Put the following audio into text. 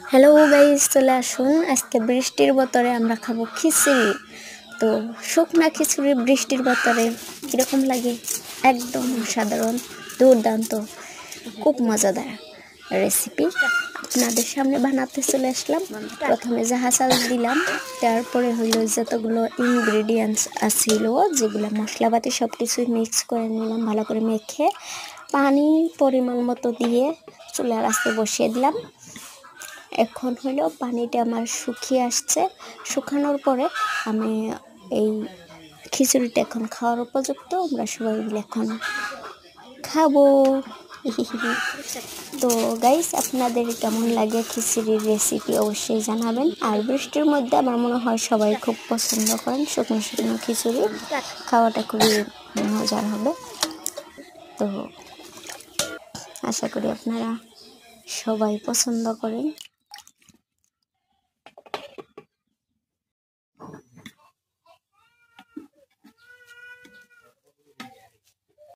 Hello guys, চলে আসুন। আজকে বৃষ্টির বতরে আমরা খাবো খিচুড়ি। তো শুকনা খিচুড়ি বৃষ্টির বতরে কীরকম লাগে? একদম সাধারণ, দুর্দান্ত, খুব মজাদার রেসিপি আপনাদের সামনে বানাতে চলে আসলাম। প্রথমে যাহা চাল দিলাম, তারপরে হইলো যতগুলো ইনগ্রেডিয়েন্টস আছিল, যেগুলো মশলাপাতি সব কিছুই মিক্স করে নিলাম, ভালো করে মেখে পানি পরিমাণ মতো দিয়ে চুলার আঁচে বসিয়ে দিলাম। এখন হলো পানিটা আমার শুকিয়ে আসছে। শুকানোর পরে আমি এই খিচুড়িটা এখন খাওয়ার উপযুক্ত। আমরা সবাই মিলে এখন খাবো। তো গাইস, আপনাদের কেমন লাগে খিচুড়ির রেসিপি অবশ্যই জানাবেন। আর বৃষ্টির মধ্যে আমার মনে হয় সবাই খুব পছন্দ করেন শুকনো শুকনো খিচুড়ি খাওয়াটা, খুবই মজার হবে। তো আশা করি আপনারা সবাই পছন্দ করেন।